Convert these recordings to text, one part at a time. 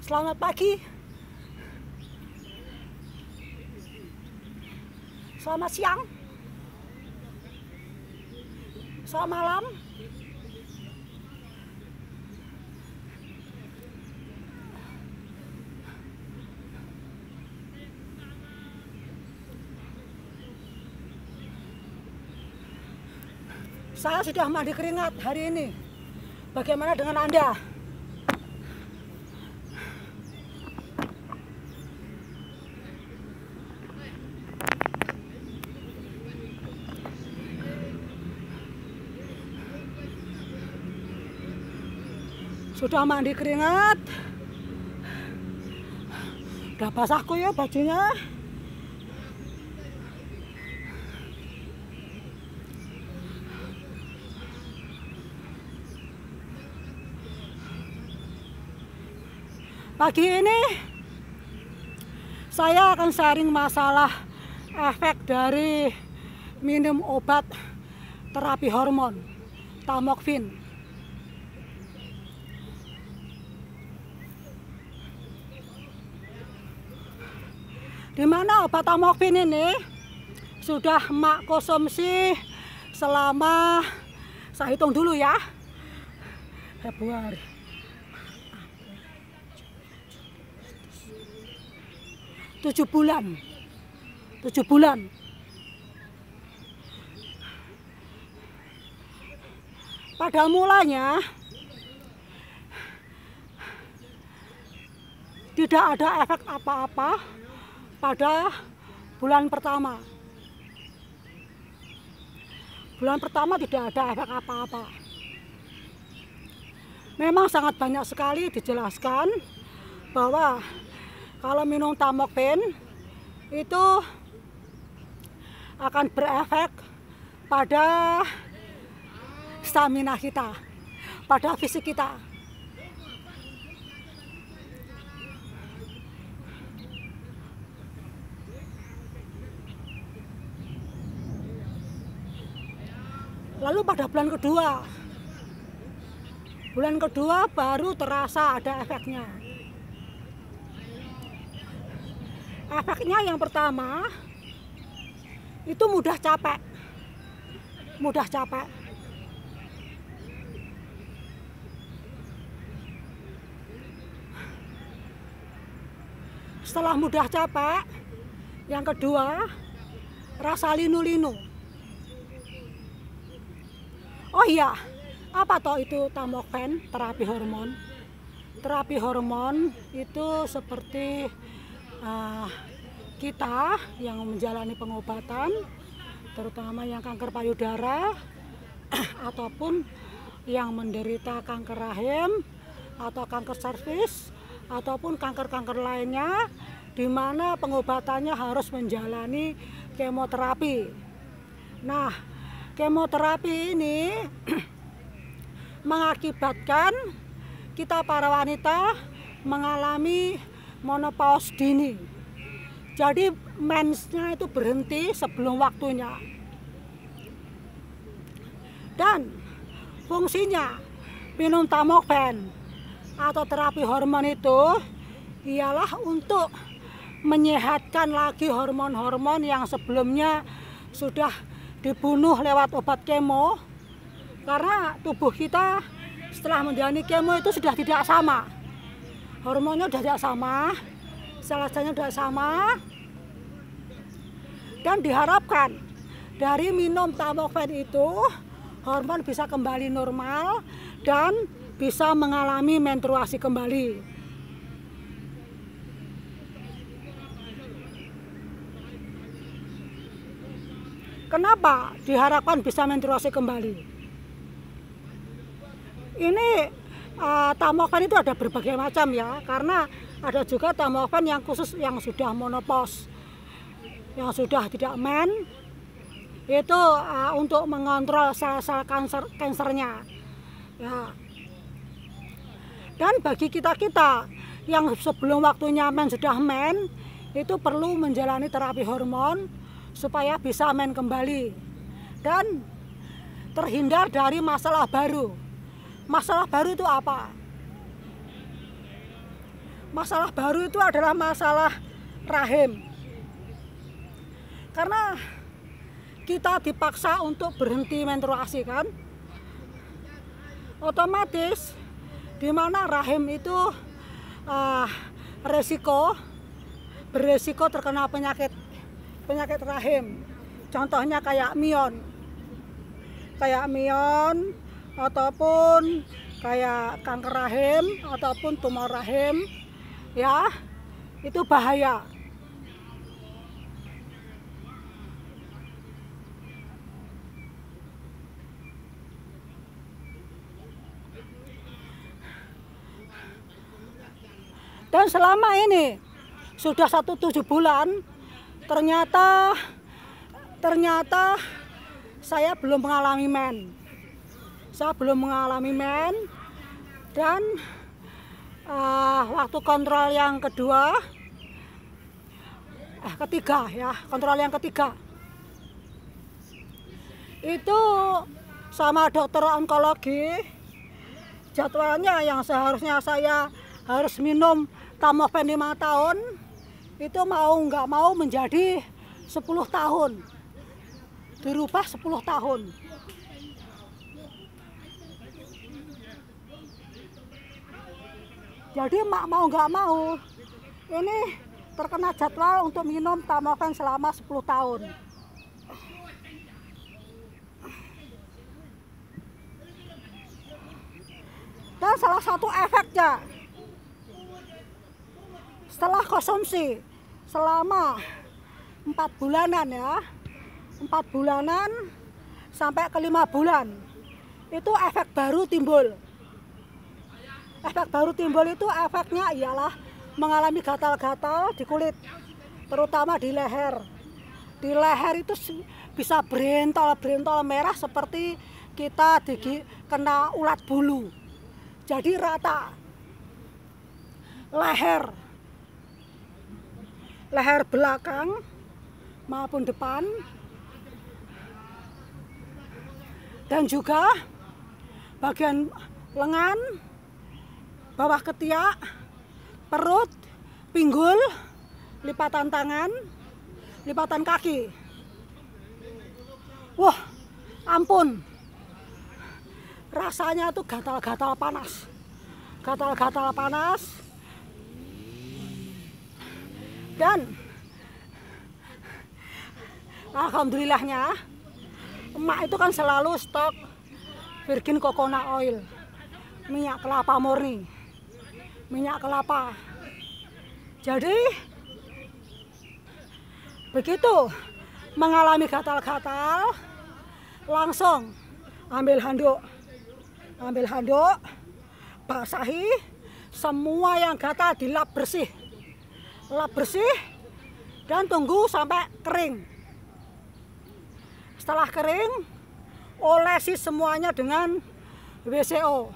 Selamat pagi, selamat siang, selamat malam. Saya sudah mandi keringat hari ini. Bagaimana dengan Anda? Sudah mandi keringat? Udah basah kok ya bajunya? Pagi ini saya akan sharing masalah efek dari minum obat terapi hormon tamoxifen. Di mana obat tamoxifen ini sudah emak konsumsi selama, saya hitung dulu ya, Februari, 7 bulan. Pada mulanya tidak ada efek apa-apa pada bulan pertama. Bulan pertama tidak ada efek apa-apa. Memang sangat banyak sekali dijelaskan bahwa kalau minum tamoxifen itu akan berefek pada stamina kita, pada fisik kita. Lalu pada bulan kedua baru terasa ada efeknya. Efeknya yang pertama itu mudah capek. Setelah mudah capek, yang kedua rasa linu-linu. Oh iya, apa toh itu tamoxifen terapi hormon? Terapi hormon itu seperti kita yang menjalani pengobatan, terutama yang kanker payudara ataupun yang menderita kanker rahim atau kanker serviks ataupun kanker-kanker lainnya, di mana pengobatannya harus menjalani kemoterapi. Nah, kemoterapi ini mengakibatkan kita para wanita mengalami menopause dini. Jadi mensnya itu berhenti sebelum waktunya. Dan fungsinya minum tamoxifen atau terapi hormon itu ialah untuk menyehatkan lagi hormon-hormon yang sebelumnya sudah dibunuh lewat obat kemo. Karena tubuh kita setelah menjalani kemo itu sudah tidak sama. Hormonnya sudah tidak sama, sel-selnya sudah sama, dan diharapkan dari minum tamoxifen itu hormon bisa kembali normal dan bisa mengalami menstruasi kembali. Kenapa diharapkan bisa menstruasi kembali? Ini tamoxifen itu ada berbagai macam ya, karena ada juga tamoxifen yang khusus yang sudah menopause, yang sudah tidak men, itu untuk mengontrol sel-sel kansernya ya. Dan bagi kita yang sebelum waktunya men sudah men, itu perlu menjalani terapi hormon supaya bisa men kembali dan terhindar dari masalah baru. Masalah baru itu apa? masalah baru itu adalah masalah rahim. Karena kita dipaksa untuk berhenti menstruasi kan, otomatis di mana rahim itu beresiko terkena penyakit rahim. Contohnya kayak mion ataupun kayak kanker rahim ataupun tumor rahim, ya itu bahaya. Dan selama ini sudah 1,7 bulan, ternyata saya belum mengalami men. Dan waktu kontrol yang kontrol yang ketiga itu sama dokter onkologi, jadwalnya yang seharusnya saya harus minum Tamoxifen 5 tahun itu mau nggak mau menjadi 10 tahun, dirubah 10 tahun. Jadi mau nggak mau ini terkena jadwal untuk minum Tamoxifen selama 10 tahun. Dan salah satu efeknya, setelah konsumsi selama 4 bulanan ya, 4 bulanan sampai ke 5 bulan, itu efek baru timbul. Efek baru timbul itu efeknya ialah mengalami gatal-gatal di kulit, terutama di leher. Di leher itu bisa berentol merah seperti kita kena ulat bulu. Jadi rata leher belakang maupun depan, dan juga bagian lengan, bawah ketiak, perut, pinggul, lipatan tangan, lipatan kaki. Wah, ampun, rasanya tuh gatal-gatal panas. Dan alhamdulillahnya emak itu kan selalu stok virgin coconut oil, minyak kelapa murni, minyak kelapa. Jadi begitu mengalami gatal-gatal, langsung ambil handuk, basahi semua yang gatal, dilap bersih, dan tunggu sampai kering. Setelah kering, olesi semuanya dengan WCO,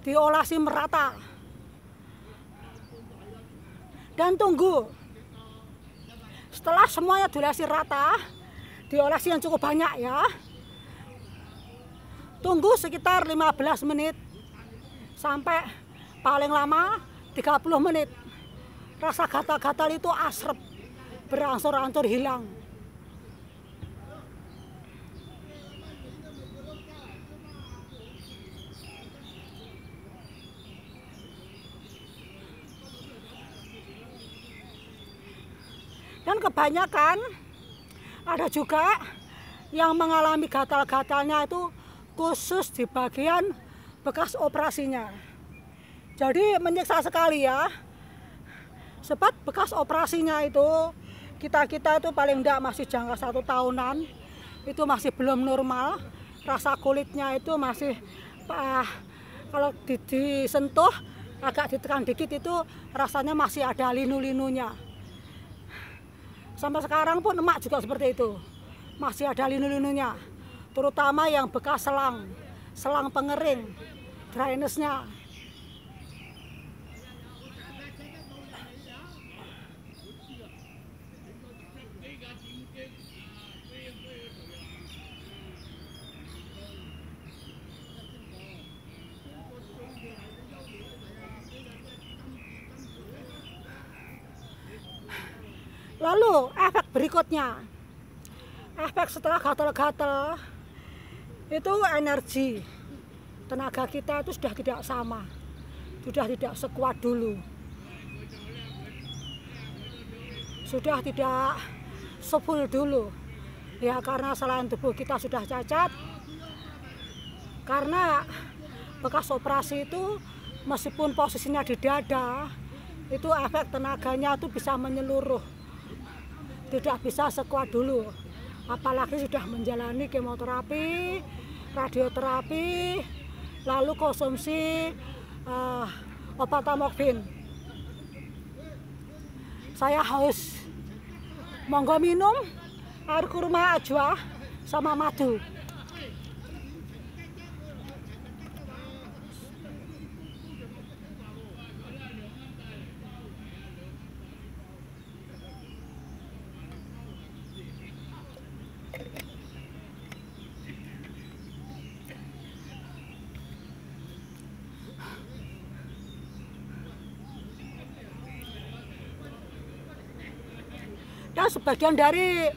diolesi merata, dan tunggu. Setelah semuanya diolesi rata, diolesi yang cukup banyak ya, tunggu sekitar 15 menit sampai paling lama 30 menit. Rasa gatal-gatal itu asrep, berangsur-angsur hilang. Dan kebanyakan ada juga yang mengalami gatal-gatalnya itu khusus di bagian bekas operasinya. Jadi menyiksa sekali ya. Sebab bekas operasinya itu kita itu paling enggak masih jangka 1 tahunan, itu masih belum normal. Rasa kulitnya itu masih kalau disentuh agak ditekan dikit itu rasanya masih ada linu-linunya. Sampai sekarang pun emak juga seperti itu, masih ada linu-linunya, terutama yang bekas selang pengering, drainase-nya. Lalu efek berikutnya, efek setelah gatal-gatal itu energi tenaga kita itu sudah tidak sama, sudah tidak sekuat dulu, sudah tidak sefull dulu ya, karena selain tubuh kita sudah cacat, karena bekas operasi itu meskipun posisinya di dada itu efek tenaganya itu bisa menyeluruh, tidak bisa sekuat dulu, apalagi sudah menjalani kemoterapi, radioterapi, lalu konsumsi obat tamoxifen. Saya haus, monggo minum air kurma ajwa sama madu. Dan sebagian dari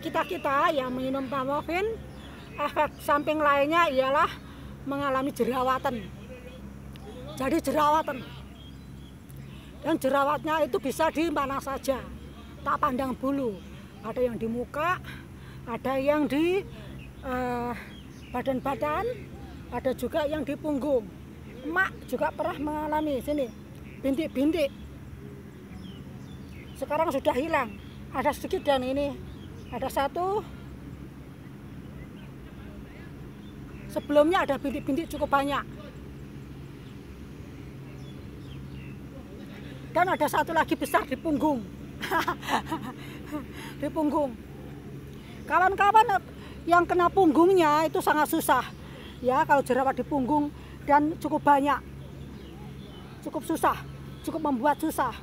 kita-kita yang minum tamoxifen, efek samping lainnya ialah mengalami jerawatan. Jadi jerawatan, dan jerawatnya itu bisa di mana saja, tak pandang bulu. Ada yang di muka, ada yang di badan-badan, ada juga yang di punggung. Emak juga pernah mengalami sini bintik-bintik. Sekarang sudah hilang, ada sedikit dan ini ada satu. Sebelumnya ada bintik-bintik cukup banyak, dan ada satu lagi besar di punggung. Di punggung. Kawan-kawan yang kena punggungnya itu sangat susah ya, kalau jerawat di punggung dan cukup banyak, cukup susah, cukup membuat susah.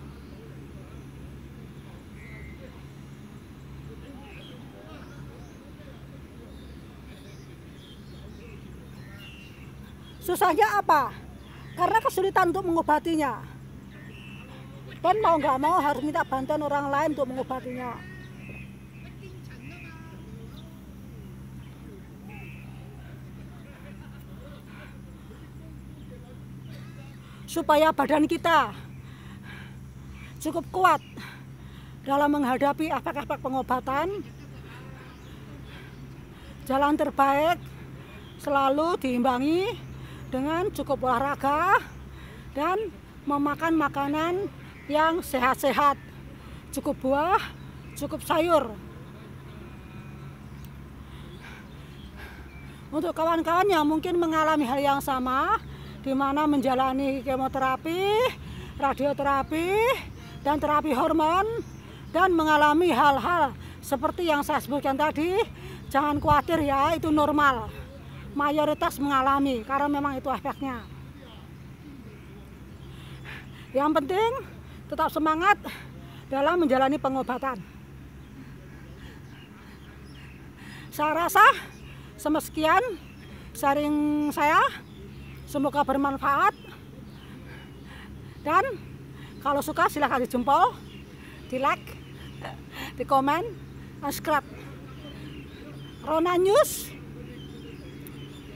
Susahnya apa? Karena kesulitan untuk mengobatinya, dan mau nggak mau harus minta bantuan orang lain untuk mengobatinya. Supaya badan kita cukup kuat dalam menghadapi efek-efek pengobatan, jalan terbaik selalu diimbangi dengan cukup olahraga dan memakan makanan yang sehat-sehat, cukup buah, cukup sayur. Untuk kawan-kawan yang mungkin mengalami hal yang sama, di mana menjalani kemoterapi, radioterapi, dan terapi hormon, dan mengalami hal-hal seperti yang saya sebutkan tadi, jangan khawatir ya, itu normal. Mayoritas mengalami karena memang itu efeknya. Yang penting tetap semangat dalam menjalani pengobatan. Saya rasa sekian sharing saya, semoga bermanfaat, dan kalau suka silahkan di jempol, di like, di komen, subscribe. Rona News.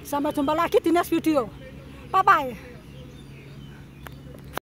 Sampai jumpa lagi di next video. Bye bye.